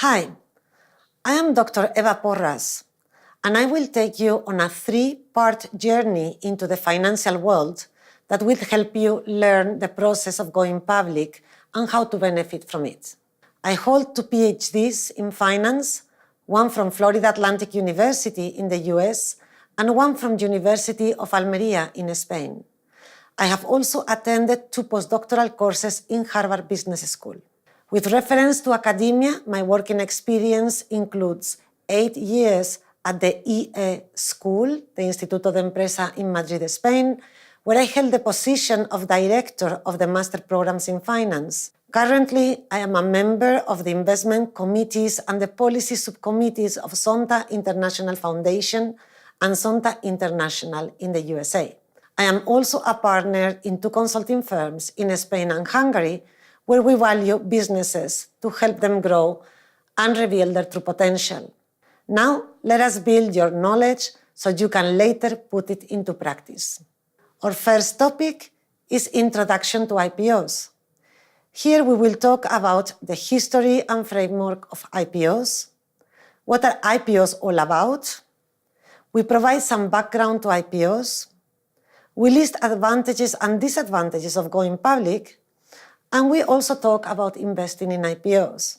Hi, I am Dr. Eva Porras, and I will take you on a three-part journey into the financial world that will help you learn the process of going public and how to benefit from it. I hold 2 PhDs in finance, one from Florida Atlantic University in the US and one from University of Almería in Spain. I have also attended 2 postdoctoral courses in Harvard Business School. With reference to academia, my working experience includes 8 years at the IE School, the Instituto de Empresa in Madrid, Spain, where I held the position of Director of the Master Programs in Finance. Currently, I am a member of the investment committees and the policy subcommittees of Sonta International Foundation and Sonta International in the USA. I am also a partner in 2 consulting firms in Spain and Hungary, where we value businesses to help them grow and reveal their true potential. Now, let us build your knowledge so you can later put it into practice. Our first topic is Introduction to IPOs. Here we will talk about the history and framework of IPOs, what are IPOs all about, we provide some background to IPOs, we list advantages and disadvantages of going public, and we also talk about investing in IPOs.